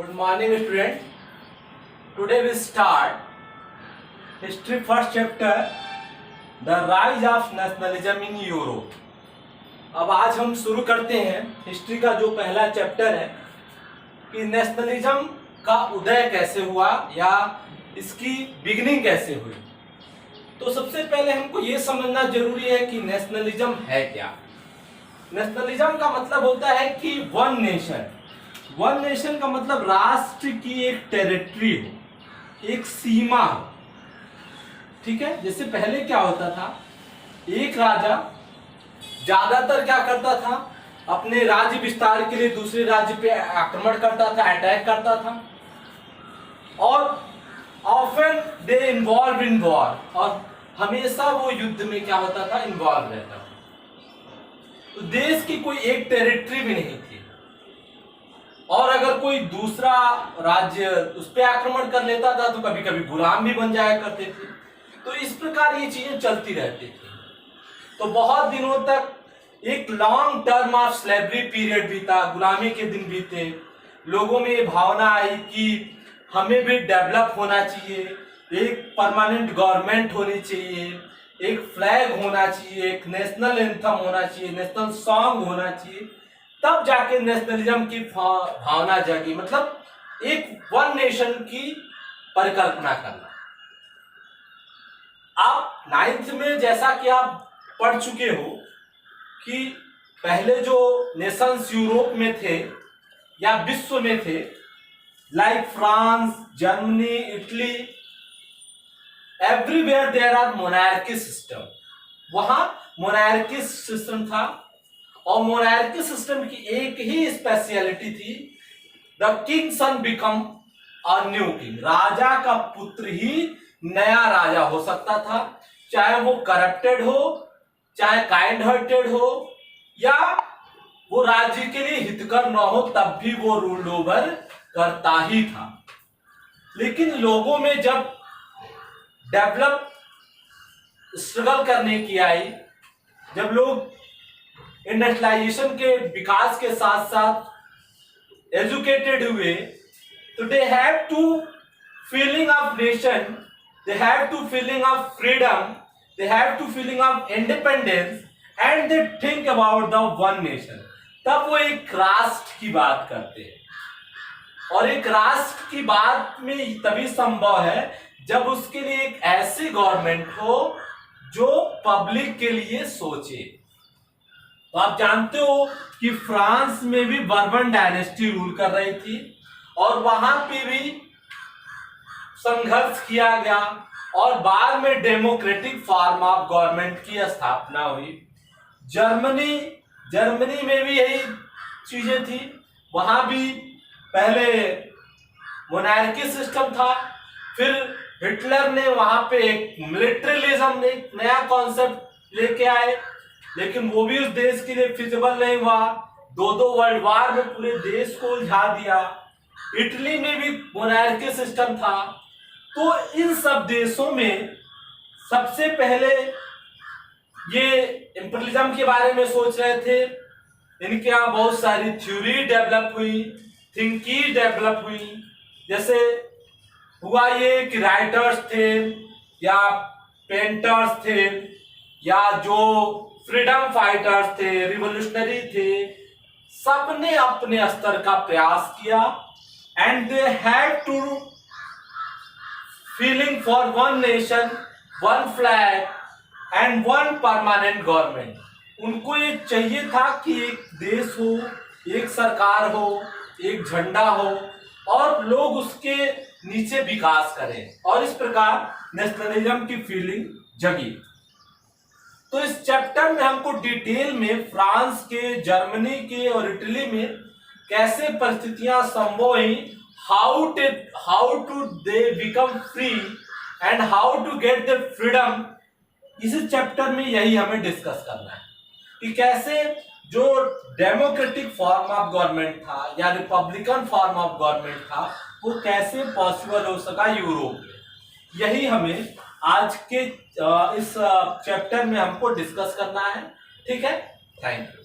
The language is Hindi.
Good morning, student. Today we start history first chapter, the rise of nationalism in Europe. अब आज हम शुरू करते हैं हिस्ट्री का जो पहला चैप्टर है कि नेशनलिज्म का उदय कैसे हुआ या इसकी बिगिनिंग कैसे हुई। तो सबसे पहले हमको ये समझना जरूरी है कि नेशनलिज्म है क्या। नेशनलिज्म का मतलब होता है कि वन नेशन का मतलब राष्ट्र की एक टेरिटरी हो, एक सीमा हो। ठीक है, जैसे पहले क्या होता था, एक राजा ज्यादातर क्या करता था, अपने राज्य विस्तार के लिए दूसरे राज्य पे आक्रमण करता था, अटैक करता था, और often they involve in war, और हमेशा वो युद्ध में क्या होता था, इन्वॉल्व रहता था। तो देश की कोई एक टेरिटरी भी नहीं थी, और अगर कोई दूसरा राज्य उस पर आक्रमण कर लेता था तो कभी कभी गुलाम भी बन जाया करते थे। तो इस प्रकार ये चीजें चलती रहती थी। तो बहुत दिनों तक एक long term of slavery period बीता, गुलामी के दिन बीते। लोगों में ये भावना आई कि हमें भी डेवलप होना चाहिए, एक परमानेंट गवर्नमेंट होनी चाहिए, एक फ्लैग होना चाहिए, एक नेशनल एंथम होना चाहिए, नेशनल सॉन्ग होना चाहिए। तब जाके नेशनलिज्म की भावना जागी, मतलब एक वन नेशन की परिकल्पना करना। आप 9th में जैसा कि आप पढ़ चुके हो कि पहले जो नेशंस यूरोप में थे या विश्व में थे, like France, Germany, Italy, everywhere there are monarchy system. वहां मोनार्की सिस्टम था, और मोनार्की सिस्टम की एक ही स्पेशलिटी थी, the king son become a new king. राजा का पुत्र ही नया राजा हो सकता था, चाहे वो करप्टेड हो, चाहे काइंड हार्टेड हो, या वो राज्य के लिए हितकर न हो, तब भी वो रूल ओवर करता ही था। लेकिन लोगों में जब डेवलप स्ट्रगल करने की आई, जब लोग इंडस्ट्रियलाइजेशन के विकास के साथ साथ एजुकेटेड हुए, तो they have to feeling of nation, they have to feeling of freedom, they have to feeling of independence, and they think about the one nation. तब वो एक राष्ट्र की बात करते हैं, और एक राष्ट्र की बात में तभी संभव है जब उसके लिए एक ऐसी गवर्नमेंट हो जो पब्लिक के लिए सोचे। तो आप जानते हो कि फ्रांस में भी बर्बन डायनेस्टी रूल कर रही थी, और वहां पे भी संघर्ष किया गया, और बाद में डेमोक्रेटिक फॉर्म ऑफ गवर्नमेंट की स्थापना हुई। जर्मनी में भी यही चीजें थी। वहां भी पहले मोनार्की सिस्टम था, फिर हिटलर ने वहां पे एक मिलिट्रियलिज्म ने एक नया कॉन्सेप्ट लेके आए, लेकिन वो भी उस देश के लिए फिजिबल नहीं हुआ। दो वर्ल्ड वार में पूरे देश को उलझा दिया। इटली में भी मोनार्की सिस्टम था। तो इन सब देशों में सबसे पहले ये इंपीरियलिज्म के बारे में सोच रहे थे। इनके यहाँ बहुत सारी थ्योरी डेवलप हुई, थिंकी डेवलप हुई। जैसे हुआ ये कि राइटर्स थे, या पेंटर्स थे, या जो फ्रीडम फाइटर्स थे, रिवोल्यूशनरी थे, सबने अपने स्तर का प्रयास किया, and they had to feeling for one nation, one flag and one permanent government. उनको ये चाहिए था कि एक देश हो, एक सरकार हो, एक झंडा हो, और लोग उसके नीचे विकास करें, और इस प्रकार नेशनलिज्म की फीलिंग जगी। तो इस चैप्टर में हमको डिटेल में फ्रांस के, जर्मनी के और इटली में कैसे परिस्थितियां संभव हुई, how to they become free and how to get the freedom, इस चैप्टर में यही हमें डिस्कस करना है कि कैसे जो डेमोक्रेटिक फॉर्म ऑफ गवर्नमेंट था या रिपब्लिकन फॉर्म ऑफ गवर्नमेंट था, वो कैसे पॉसिबल हो सका यूरोप में। यही हमें आज के इस चैप्टर में हमको डिस्कस करना है। ठीक है, थैंक यू।